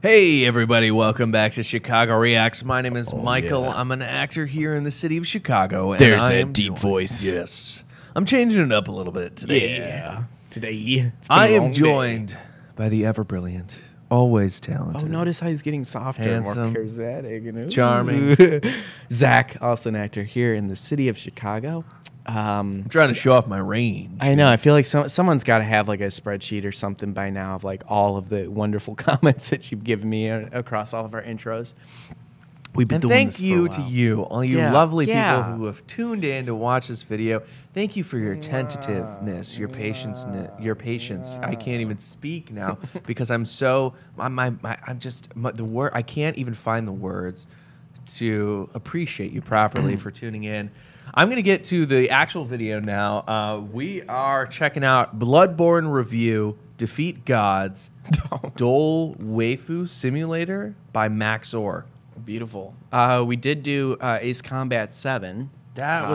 Hey everybody, welcome back to Chicago Reacts. My name is Michael. Yeah. I'm an actor here in the city of Chicago. And There's that deep voice. Yes. I'm changing it up a little bit today. Yeah. Today. I am joined by the ever-brilliant, always talented. Oh, notice how he's getting softer, handsome, more charismatic. Charming. Zach, also an actor here in the city of Chicago. I'm trying to show off my range. I know. I feel like someone's got to have like a spreadsheet or something by now of like all of the wonderful comments that you've given me across all of our intros. We've been doing this for a while. Thank you to you, all you lovely people who have tuned in to watch this video. Thank you for your attentiveness, your patience, I can't even speak now because I'm so I can't even find the words to appreciate you properly for tuning in. I'm going to get to the actual video now. We are checking out Bloodborne Review, Defeat Gods, Dole Waifu Simulator by Max0r. Beautiful. We did do Ace Combat 7. That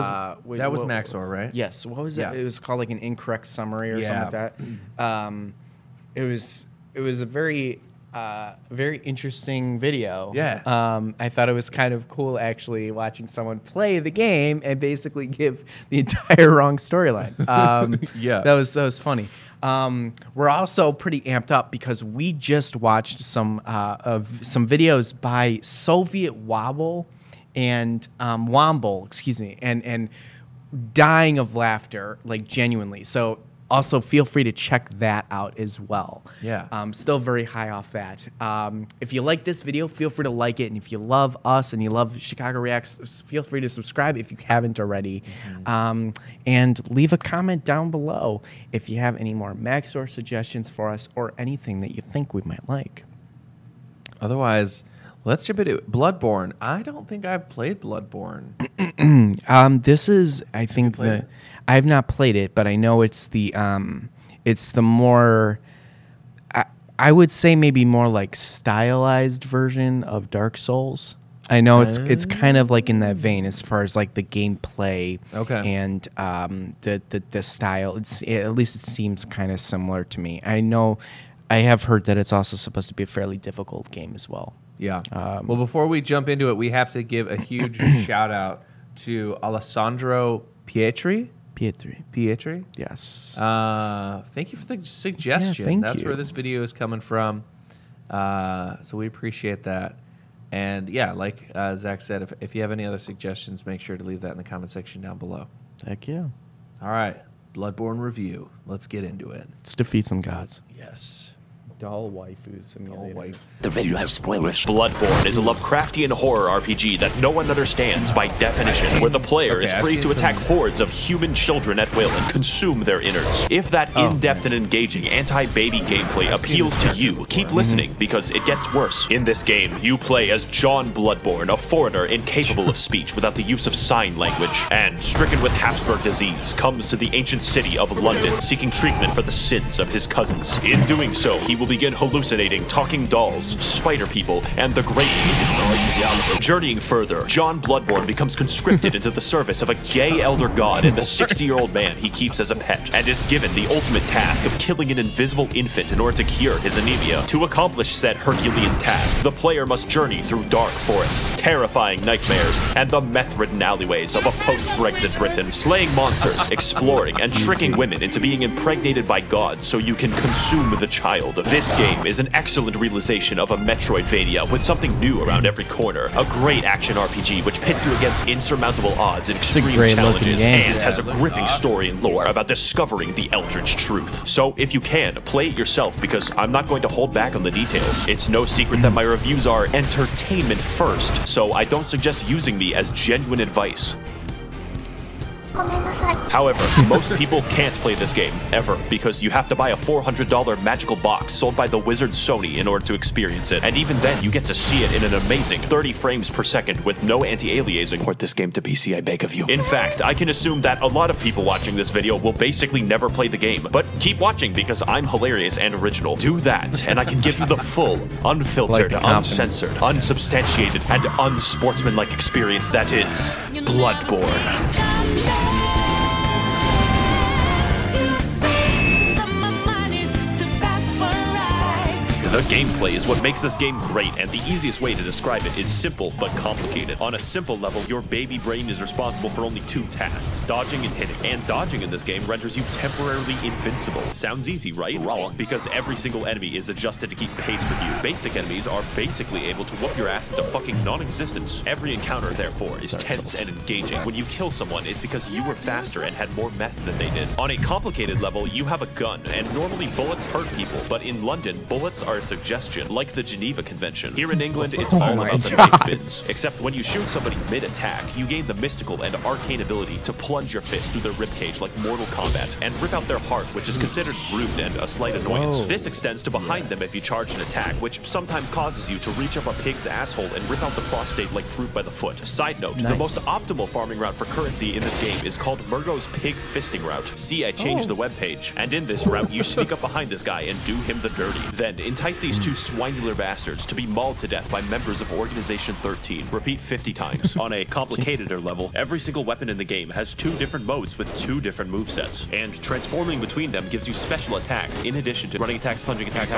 was Max0r, right? Yes. What was it? It was called like an incorrect summary or something like that. It was a very interesting video. Yeah. I thought it was kind of cool actually watching someone play the game and basically give the entire wrong storyline. Yeah. That was funny. We're also pretty amped up because we just watched some videos by Soviet Wobble and Womble, excuse me, and dying of laughter, like genuinely. So also, feel free to check that out as well. Yeah. Still very high off that. If you like this video, feel free to like it. And if you love us and you love Chicago Reacts, feel free to subscribe if you haven't already. And leave a comment down below if you have any more Max0r suggestions for us or anything that you think we might like. Otherwise, let's jump into Bloodborne. I don't think I've played Bloodborne. This is, I think, I have not played it, but I know it's the more, I would say maybe more like stylized version of Dark Souls. I know it's kind of like in that vein as far as like the gameplay and the style. At least it seems kind of similar to me. I know I have heard that it's also supposed to be a fairly difficult game as well. Yeah. Well, before we jump into it, we have to give a huge shout out to Alessandro Pietri. Pietri? Yes. Thank you for the suggestion. Yeah, That's where this video is coming from. So we appreciate that. And yeah, like Zach said, if you have any other suggestions, make sure to leave that in the comment section down below. Heck yeah. All right. Bloodborne Review. Let's get into it. Let's defeat some gods. Yes. Doll Waifu Simulator. The video has spoilers. Bloodborne is a Lovecraftian horror RPG that no one understands by definition, where the player is free to attack hordes of human children at will and consume their innards. If that in-depth and engaging anti-baby gameplay appeals to you, keep listening because it gets worse. In this game, you play as John Bloodborne, a foreigner incapable of speech without the use of sign language, and stricken with Habsburg disease, comes to the ancient city of London, seeking treatment for the sins of his cousins. In doing so, he will begin hallucinating talking dolls, spider people, and the great people. Journeying further, John Bloodborne becomes conscripted into the service of a gay elder god and the 60-year-old man he keeps as a pet, and is given the ultimate task of killing an invisible infant in order to cure his anemia. To accomplish said Herculean task, the player must journey through dark forests, terrifying nightmares, and the meth-ridden alleyways of a post-Brexit Britain, slaying monsters, exploring, and tricking women into being impregnated by gods so you can consume the child. This game is an excellent realization of a Metroidvania with something new around every corner. A great action RPG which pits you against insurmountable odds and extreme challenges, and has a gripping story and lore about discovering the eldritch truth. So if you can, play it yourself because I'm not going to hold back on the details. It's no secret that my reviews are entertainment first, so I don't suggest using me as genuine advice. However, most people can't play this game, ever, because you have to buy a $400 magical box sold by the wizard Sony in order to experience it, and even then you get to see it in an amazing 30 frames per second with no anti-aliasing. Port this game to PC, I beg of you. In fact, I can assume that a lot of people watching this video will basically never play the game, but keep watching because I'm hilarious and original. Do that, and I can give you the full, unfiltered, uncensored, unsubstantiated, and unsportsmanlike experience that is Bloodborne. The The gameplay is what makes this game great, and the easiest way to describe it is simple but complicated. On a simple level, your baby brain is responsible for only 2 tasks, dodging and hitting. And dodging in this game renders you temporarily invincible. Sounds easy, right? Wrong, because every single enemy is adjusted to keep pace with you. Basic enemies are basically able to whoop your ass into fucking non-existence. Every encounter, therefore, is tense and engaging. When you kill someone, it's because you were faster and had more meth than they did. On a complicated level, you have a gun, and normally bullets hurt people, but in London, bullets are a suggestion, like the Geneva Convention. Here in England, it's all about the knife bins. Except when you shoot somebody mid-attack, you gain the mystical and arcane ability to plunge your fist through their ribcage like Mortal Kombat, and rip out their heart, which is considered rude and a slight annoyance. This extends to behind them if you charge an attack, which sometimes causes you to reach up a pig's asshole and rip out the prostate like fruit by the foot. Side note, the most optimal farming route for currency in this game is called Murgo's Pig Fisting Route. See, I changed the webpage. And in this route, you sneak up behind this guy and do him the dirty. Then entice these 2 swinular bastards to be mauled to death by members of Organization 13. Repeat 50 times. On a complicateder level, every single weapon in the game has 2 different modes with 2 different movesets. And transforming between them gives you special attacks, in addition to running attacks, plunging attacks,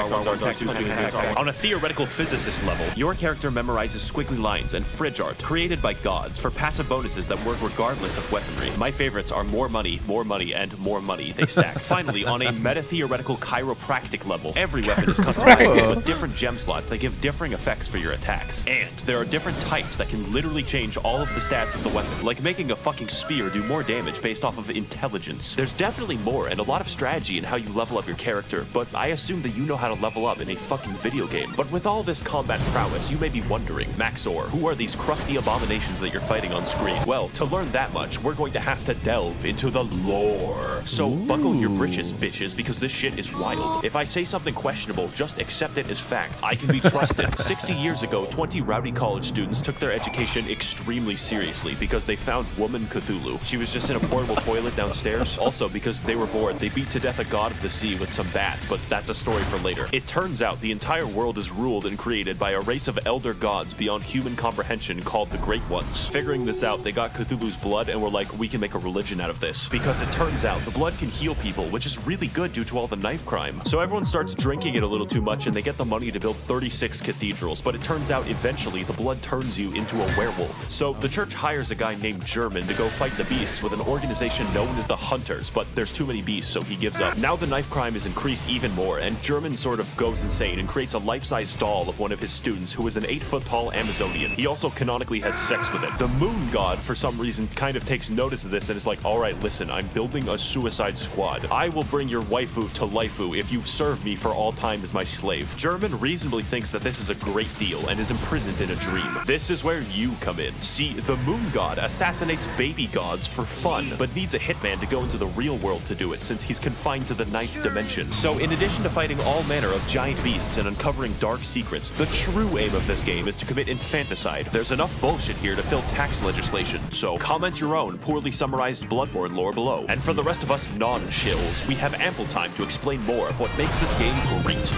On a theoretical physicist level, your character memorizes squiggly lines and fridge art created by gods for passive bonuses that work regardless of weaponry. My favorites are more money, and more money. They stack. Finally, on a meta-theoretical chiropractic level, every weapon is customizable with different gem slots that give differing effects for your attacks. And there are different types that can literally change all of the stats of the weapon, like making a fucking spear do more damage based off of intelligence. There's definitely more and a lot of strategy in how you level up your character, but I assume that you know how to level up in a fucking video game. But with all this combat prowess, you may be wondering, Max0r, who are these crusty abominations that you're fighting on screen? Well, to learn that much, we're going to have to delve into the lore. So buckle your britches, bitches, because this shit is wild. If I say something questionable, just accept it as fact. I can be trusted. 60 years ago, 20 rowdy college students took their education extremely seriously because they found woman Cthulhu. She was just in a portable toilet downstairs. Also, because they were bored, they beat to death a god of the sea with some bats, but that's a story for later. It turns out the entire world is ruled and created by a race of elder gods beyond human comprehension called the Great Ones. Figuring this out, they got Cthulhu's blood and were like, we can make a religion out of this. Because it turns out the blood can heal people, which is really good due to all the knife crime. So everyone starts drinking it a little too much and they get the money to build 36 cathedrals, but it turns out eventually the blood turns you into a werewolf. So the church hires a guy named German to go fight the beasts with an organization known as the Hunters, but there's too many beasts, so he gives up. Now the knife crime is increased even more, and German sort of goes insane and creates a life-size doll of one of his students who is an 8-foot-tall Amazonian. He also canonically has sex with it. The moon god, for some reason, kind of takes notice of this and is like, alright, listen, I'm building a suicide squad. I will bring your waifu to laifu if you serve me for all time as my slave. German reasonably thinks that this is a great deal and is imprisoned in a dream. This is where you come in. See, the moon god assassinates baby gods for fun, but needs a hitman to go into the real world to do it since he's confined to the 9th dimension. So in addition to fighting all manner of giant beasts and uncovering dark secrets, the true aim of this game is to commit infanticide. There's enough bullshit here to fill tax legislation, so comment your own poorly summarized Bloodborne lore below. And for the rest of us non-shills, we have ample time to explain more of what makes this game great.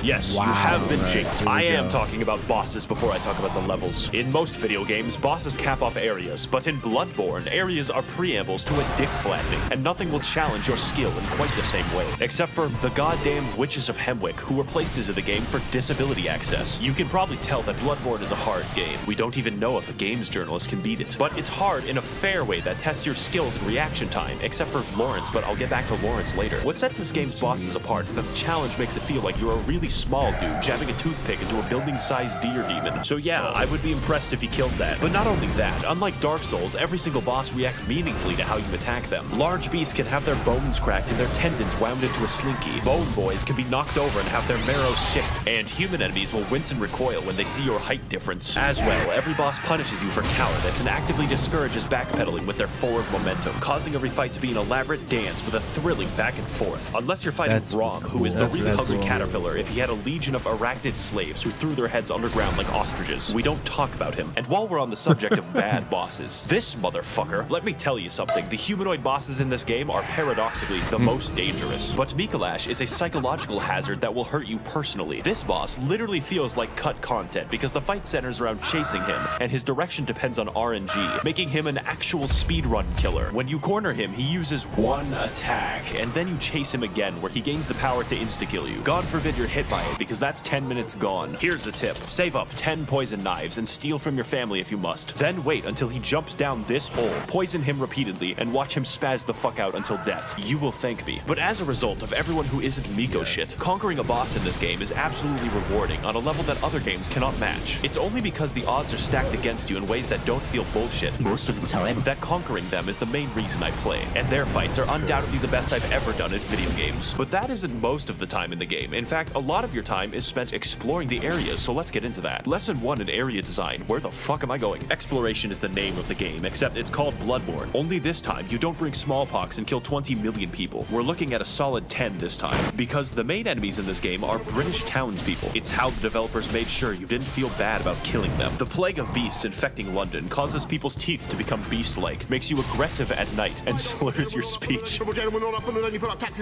Yes, you have been jinked. I am talking about bosses before I talk about the levels. In most video games, bosses cap off areas, but in Bloodborne, areas are preambles to a dick flattening, and nothing will challenge your skill in quite the same way. Except for the goddamn Witches of Hemwick, who were placed into the game for disability access. You can probably tell that Bloodborne is a hard game. We don't even know if a games journalist can beat it. But it's hard in a fair way that tests your skills and reaction time, except for Lawrence, but I'll get back to Lawrence later. What sets this game's bosses apart is that the challenge makes it feel like you're a really small dude jabbing a toothpick into a building-sized deer demon. So yeah, I would be impressed if he killed that. But not only that, unlike Dark Souls, every single boss reacts meaningfully to how you attack them. Large beasts can have their bones cracked and their tendons wound into a slinky. Bone boys can be knocked over and have their marrow sicked. And human enemies will wince and recoil when they see your height difference. As well, every boss punishes you for cowardice and actively discourages backpedaling with their forward momentum, causing every fight to be an elaborate dance with a thrilling back and forth. Unless you're fighting Grom, who is the really hungry caterpillar if he had a legion of arachnid slaves who threw their heads underground like ostriches. We don't talk about him. And while we're on the subject of bad bosses, this motherfucker, let me tell you something. The humanoid bosses in this game are paradoxically the most dangerous. But Mikolash is a psychological hazard that will hurt you personally. This boss literally feels like cut content because the fight centers around chasing him, and his direction depends on RNG, making him an actual speedrun killer. When you corner him, he uses one attack, and then you chase him again, where he gains the power to insta-kill you. God forbid you're hit by it, because that's 10 minutes gone. Here's a tip. Save up 10 poison knives and steal from your family if you must. Then wait until he jumps down this hole, poison him repeatedly, and watch him spaz the fuck out until death. You will thank me. But as a result of everyone who isn't Miko shit, conquering a boss in this game is absolutely rewarding on a level that other games cannot match. It's only because the odds are stacked against you in ways that don't feel bullshit most of the time that conquering them is the main reason I play, and their fights are undoubtedly the best I've ever done in video games. But that isn't most of the time in the game. In fact, a lot of your time is spent exploring the areas, so let's get into that. Lesson 1 in area design. Where the fuck am I going? Exploration is the name of the game, except it's called Bloodborne. Only this time, you don't bring smallpox and kill 20 million people. We're looking at a solid 10 this time, because the main enemies in this game are British townspeople. It's how the developers made sure you didn't feel bad about killing them. The plague of beasts infecting London causes people's teeth to become beast-like, makes you aggressive at night, and slurs your speech.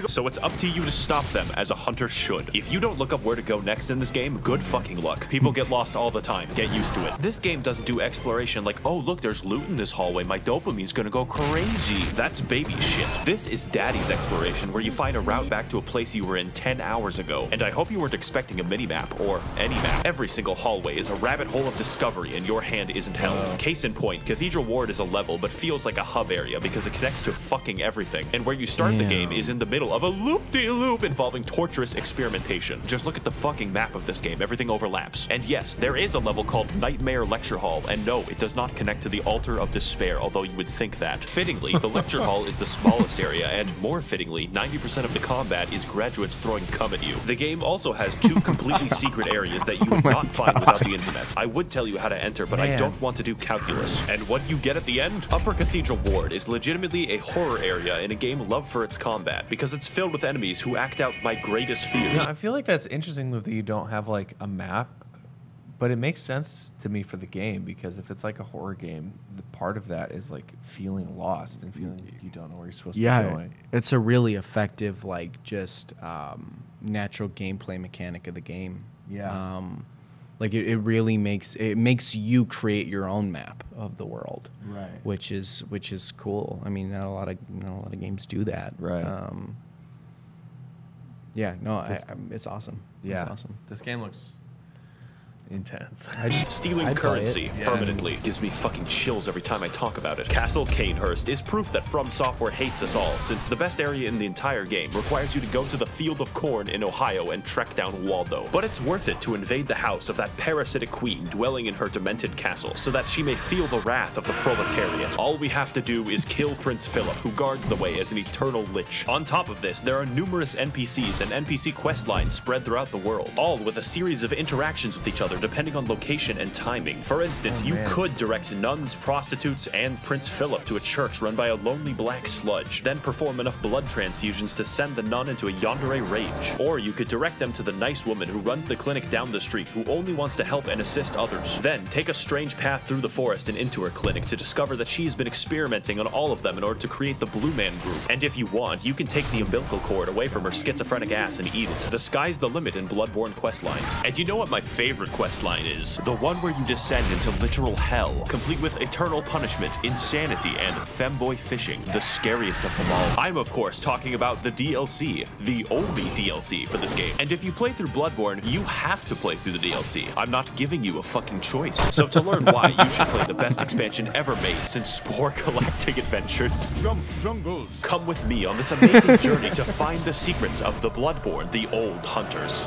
So it's up to you to stop them, as a hunter should. If you don't look up where to go next in this game, good fucking luck. People get lost all the time. Get used to it. This game doesn't do exploration like, oh look, there's loot in this hallway, my dopamine's gonna go crazy. That's baby shit. This is daddy's exploration, where you find a route back to a place you were in 10 hours ago. And I hope you weren't expecting a mini-map, or any map. Every single hallway is a rabbit hole of discovery, and your hand isn't held. Case in point, Cathedral Ward is a level, but feels like a hub area because it connects to fucking everything. And where you start the game is in the middle of a loop-de-loop involving torturous experimentation. Just look at the fucking map of this game, everything overlaps. And yes, there is a level called Nightmare Lecture Hall, and no, it does not connect to the Altar of Despair, although you would think that. Fittingly, the lecture hall is the smallest area, and more fittingly, 90% of the combat is graduates throwing cum at you. The game also has 2 completely secret areas that you would not find without the internet. I would tell you how to enter, but I don't want to do calculus. And what you get at the end? Upper Cathedral Ward is legitimately a horror area in a game loved for its combat, because it's filled with enemies who act out my greatest fears. You know, I feel like that's interesting that you don't have like a map, but it makes sense to me for the game, because if it's like a horror game, the part of that is like feeling lost and feeling you don't know where you're supposed to be going. It's a really effective, like, just natural gameplay mechanic of the game. Like it really makes you create your own map of the world, right? Which is cool. I mean, not a lot of games do that, right? Yeah, no, it's awesome. Yeah, it's awesome. This game looks intense. Stealing currency permanently gives me fucking chills every time I talk about it. Castle Canehurst is proof that From Software hates us all, since the best area in the entire game requires you to go to the Field of Corn in Ohio and trek down Waldo. But it's worth it to invade the house of that parasitic queen dwelling in her demented castle, so that she may feel the wrath of the proletariat. All we have to do is kill Prince Philip, who guards the way as an eternal lich. On top of this, there are numerous NPCs and NPC quest lines spread throughout the world, all with a series of interactions with each other depending on location and timing. For instance, you could direct nuns, prostitutes, and Prince Philip to a church run by a lonely black sludge, then perform enough blood transfusions to send the nun into a yandere rage. Or you could direct them to the nice woman who runs the clinic down the street, who only wants to help and assist others. Then take a strange path through the forest and into her clinic to discover that she has been experimenting on all of them in order to create the Blue Man Group. And if you want, you can take the umbilical cord away from her schizophrenic ass and eat it. The sky's the limit in Bloodborne questlines. And you know what my favorite questline is? The one where you descend into literal hell, complete with eternal punishment, insanity, and femboy fishing, the scariest of them all. I'm of course talking about the DLC, the only DLC for this game. And if you play through Bloodborne, you have to play through the DLC. I'm not giving you a fucking choice. So to learn why, you should play the best expansion ever made since Spore Galactic Adventures. Jungles. Come with me on this amazing journey to find the secrets of the Bloodborne, the Old Hunters.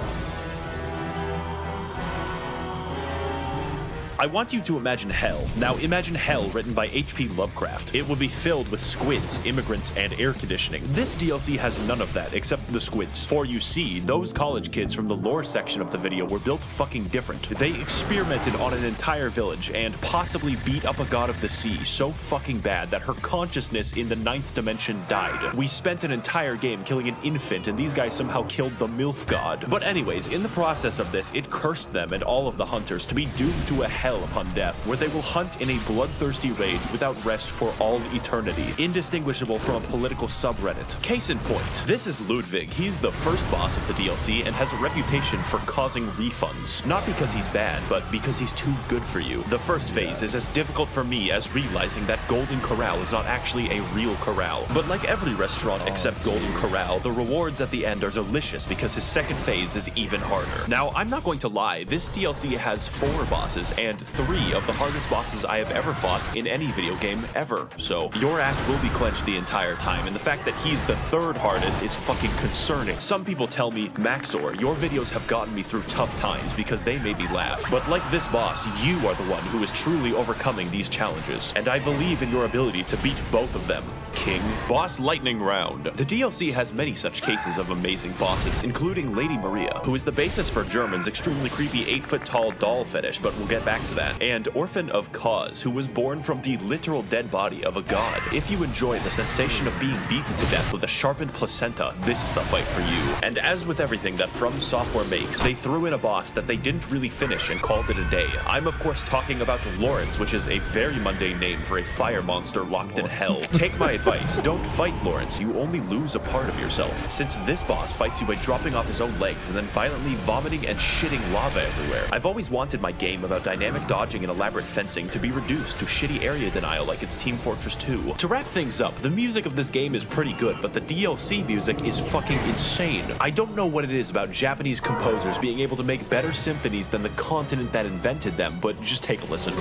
I want you to imagine hell. Now imagine hell written by H.P. Lovecraft. It would be filled with squids, immigrants, and air conditioning. This DLC has none of that except the squids. For you see, those college kids from the lore section of the video were built fucking different. They experimented on an entire village and possibly beat up a god of the sea so fucking bad that her consciousness in the 9th dimension died. We spent an entire game killing an infant and these guys somehow killed the MILF god. But anyways, in the process of this, it cursed them and all of the hunters to be doomed to a hell upon death, where they will hunt in a bloodthirsty rage without rest for all eternity, indistinguishable from a political subreddit. Case in point, this is Ludwig. He's the first boss of the DLC and has a reputation for causing refunds. Not because he's bad, but because he's too good for you. The first phase is as difficult for me as realizing that Golden Corral is not actually a real corral. But like every restaurant except Golden Corral, the rewards at the end are delicious because his second phase is even harder. Now, I'm not going to lie, this DLC has 4 bosses and 3 of the hardest bosses I have ever fought in any video game ever. So your ass will be clenched the entire time, and the fact that he's the 3rd hardest is fucking concerning. Some people tell me, Max0r, your videos have gotten me through tough times because they made me laugh. But like this boss, you are the one who is truly overcoming these challenges, and I believe in your ability to beat both of them. King. Boss Lightning Round. The DLC has many such cases of amazing bosses, including Lady Maria, who is the basis for German's extremely creepy 8-foot-tall doll fetish, but we'll get back to that, and Orphan of Cause, who was born from the literal dead body of a god. If you enjoy the sensation of being beaten to death with a sharpened placenta, this is the fight for you. And as with everything that From Software makes, they threw in a boss that they didn't really finish and called it a day. I'm of course talking about Lawrence, which is a very mundane name for a fire monster locked in hell. Take my advice. Don't fight Lawrence, you only lose a part of yourself, since this boss fights you by dropping off his own legs and then violently vomiting and shitting lava everywhere. I've always wanted my game about dynamic dodging and elaborate fencing to be reduced to shitty area denial like it's Team Fortress 2. To wrap things up, the music of this game is pretty good, but the DLC music is fucking insane. I don't know what it is about Japanese composers being able to make better symphonies than the continent that invented them, but just take a listen.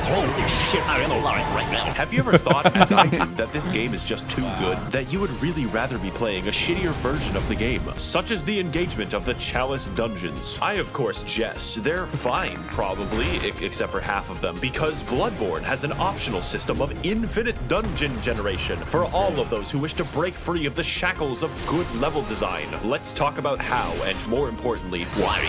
Holy shit, I am alive right now. Have you ever thought, as I do, that this game is just too good? That you would really rather be playing a shittier version of the game, such as the engagement of the Chalice Dungeons? I, of course, jest. They're fine, probably, except for half of them, because Bloodborne has an optional system of infinite dungeon generation for all of those who wish to break free of the shackles of good level design. Let's talk about how, and more importantly, why.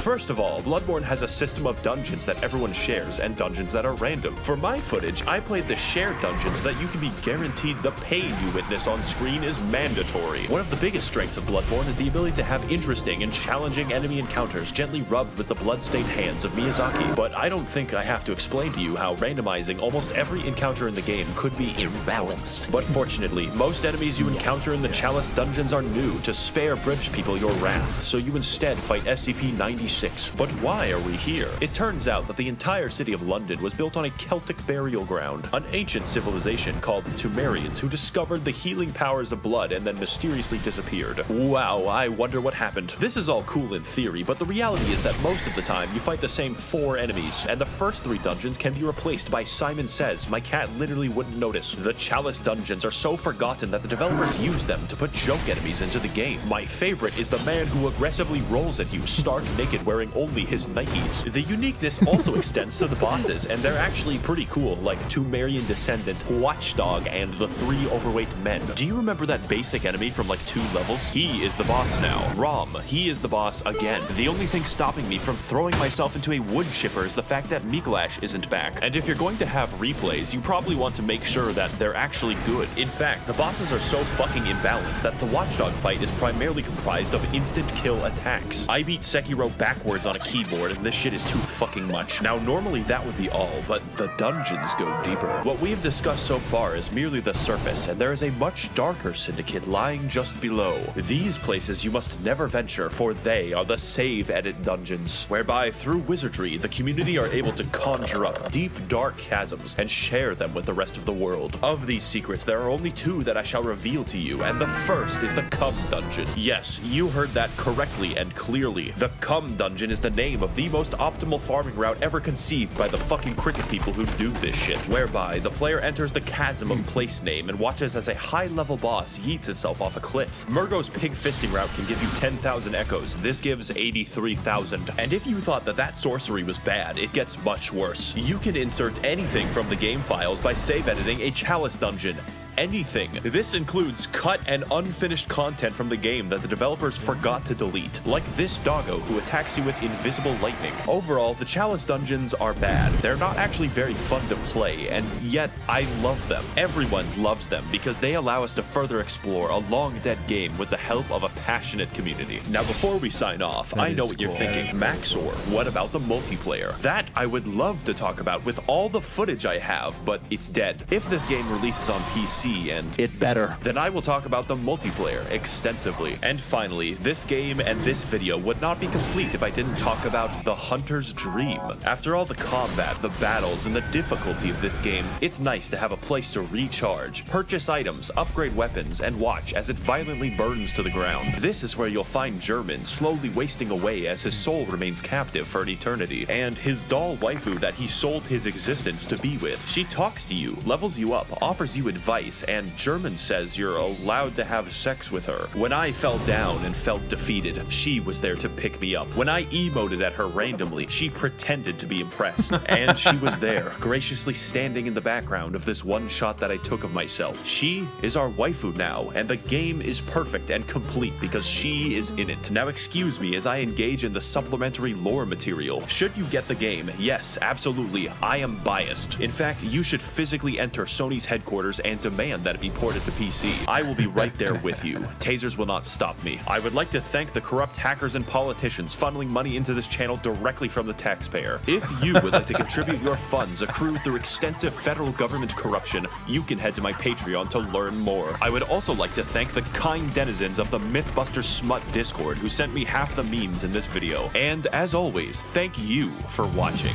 First of all, Bloodborne has a system of dungeons that everyone shares and dungeons that are random. For my footage, I played the shared dungeons so that you can be guaranteed the pain you witness on screen is mandatory. One of the biggest strengths of Bloodborne is the ability to have interesting and challenging enemy encounters gently rubbed with the blood-stained hands of Miyazaki. But I don't think I have to explain to you how randomizing almost every encounter in the game could be imbalanced. But fortunately, most enemies you encounter in the Chalice dungeons are new to spare British people your wrath, so you instead fight SCP-96. But why are we here? It turns out that the entire city of London was built on a Celtic burial ground, an ancient civilization called the Temerians who discovered the healing powers of blood and then mysteriously disappeared. Wow, I wonder what happened. This is all cool in theory, but the reality is that most of the time you fight the same 4 enemies, and the first 3 dungeons can be replaced by Simon Says. My cat literally wouldn't notice. The Chalice dungeons are so forgotten that the developers use them to put joke enemies into the game. My favorite is the man who aggressively rolls at you stark naked wearing only his Nikes. The uniqueness also extends to the bosses, and they're actually pretty cool, like Temerian Descendant, Watchdog, and the 3 overweight men. Do you remember that basic enemy from like 2 levels? He is the boss now. Rom, he is the boss again. The only thing stopping me from throwing myself into a wood chipper is the fact that Miglash isn't back. And if you're going to have replays, you probably want to make sure that they're actually good. In fact, the bosses are so fucking imbalanced that the Watchdog fight is primarily comprised of instant kill attacks. I beat Sekiro backwards on a keyboard, and this shit is too fucking much. Now, normally that would be all, but the dungeons go deeper. What we have discussed so far is merely the surface, and there is a much darker syndicate lying just below. These places you must never venture, for they are the save edit dungeons, whereby through wizardry, the community are able to conjure up deep, dark chasms and share them with the rest of the world. Of these secrets, there are only 2 that I shall reveal to you, and the first is the Cum Dungeon. Yes, you heard that correctly and clearly. The Cum Dungeon is the name of the most optimal farming route ever conceived by the fucking cricket people who do this shit, whereby the player enters the chasm of place name and watches as a high-level boss yeets itself off a cliff. Murgo's pig fisting route can give you 10,000 echoes. This gives 83,000. And if you thought that sorcery was bad, it gets much worse. You can insert anything from the game files by save editing a chalice dungeon. Anything. This includes cut and unfinished content from the game that the developers forgot to delete, like this doggo who attacks you with invisible lightning. Overall, the chalice dungeons are bad. They're not actually very fun to play, and yet I love them. Everyone loves them because they allow us to further explore a long-dead game with the help of a passionate community. Now, before we sign off, I know what you're thinking. Max0r, what about the multiplayer? That I would love to talk about with all the footage I have, but it's dead. If this game releases on PC, and it better, then I will talk about the multiplayer extensively. And finally, this game and this video would not be complete if I didn't talk about the hunter's dream. After all the combat, the battles, and the difficulty of this game, it's nice to have a place to recharge, purchase items, upgrade weapons, and watch as it violently burns to the ground. This is where you'll find German slowly wasting away as his soul remains captive for an eternity, and his doll waifu that he sold his existence to be with. She talks to you, levels you up, offers you advice, and German says you're allowed to have sex with her. When I fell down and felt defeated, she was there to pick me up. When I emoted at her randomly, she pretended to be impressed. And she was there, graciously standing in the background of this one shot that I took of myself. She is our waifu now, and the game is perfect and complete because she is in it. Now excuse me as I engage in the supplementary lore material. Should you get the game, yes, absolutely, I am biased. In fact, you should physically enter Sony's headquarters and demand that it be ported to PC. I will be right there with you. Tasers will not stop me. I would like to thank the corrupt hackers and politicians funneling money into this channel directly from the taxpayer. If you would like to contribute your funds accrued through extensive federal government corruption, you can head to my Patreon to learn more. I would also like to thank the kind denizens of the Mythbusters Smut Discord who sent me half the memes in this video. And as always, thank you for watching.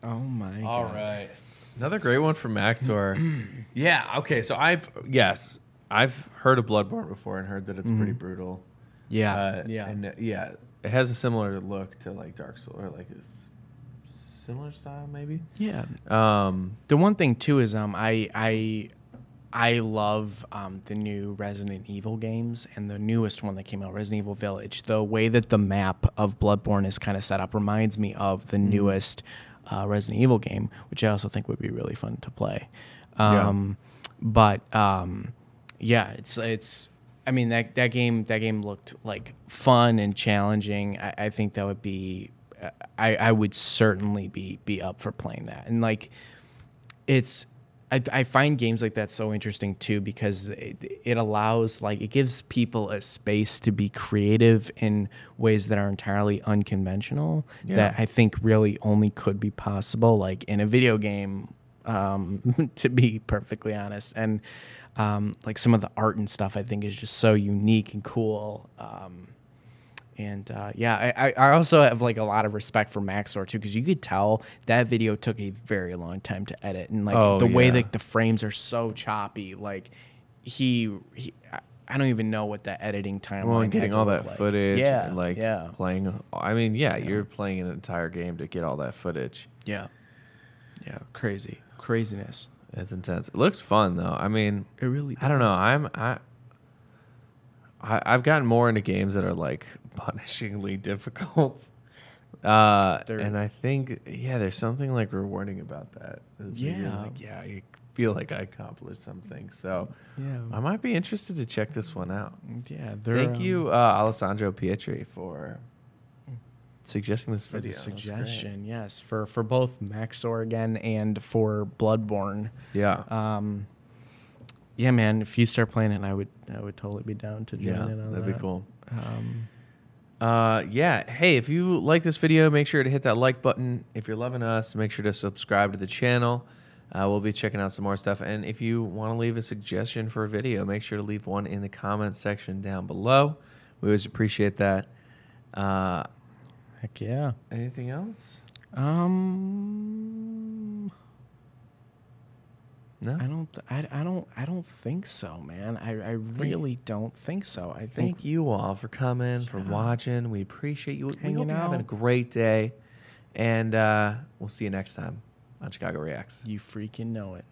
Oh my god. All right. Another great one from Max0r. Yeah, okay, so I've heard of Bloodborne before and heard that it's pretty brutal. Yeah. And it has a similar look to like Dark Souls, or like this similar style maybe. Yeah. The one thing too is I love the new Resident Evil games, and the newest one that came out, Resident Evil Village. The way that the map of Bloodborne is kind of set up reminds me of the newest Resident Evil game, which I also think would be really fun to play. But it's. I mean that game looked like fun and challenging. I think that would be. I would certainly be up for playing that, and like, it's. I find games like that so interesting too, because it allows, like, it gives people a space to be creative in ways that are entirely unconventional, that I think really only could be possible like in a video game, to be perfectly honest. And like some of the art and stuff I think is just so unique and cool. I also have like a lot of respect for Max0r too, because you could tell that video took a very long time to edit, and like the way that the frames are so choppy. Like I don't even know what the editing timeline. Well, and getting all that footage, and like playing. I mean, you're playing an entire game to get all that footage. Yeah, craziness. It's intense. It looks fun though. I mean, it really does. I don't know. I've gotten more into games that are like punishingly difficult, and I think there's something like rewarding about that. I feel like I accomplished something. So I might be interested to check this one out. Yeah, thank you, Alessandro Pietri, for suggesting this video. For the suggestion, yes, for both Max0r again and for Bloodborne. Yeah, man. If you start playing it, I would totally be down to join in on that. That'd be cool. Hey, if you like this video, make sure to hit that like button. If you're loving us, make sure to subscribe to the channel. We'll be checking out some more stuff. And if you want to leave a suggestion for a video, make sure to leave one in the comments section down below. We always appreciate that. Heck yeah. Anything else? No, I don't think so, man. I really don't think so. I think thank you all for coming, for watching. We appreciate you. We hope Hanging you're having a out. great day, and we'll see you next time on Chicago Reacts. You freaking know it.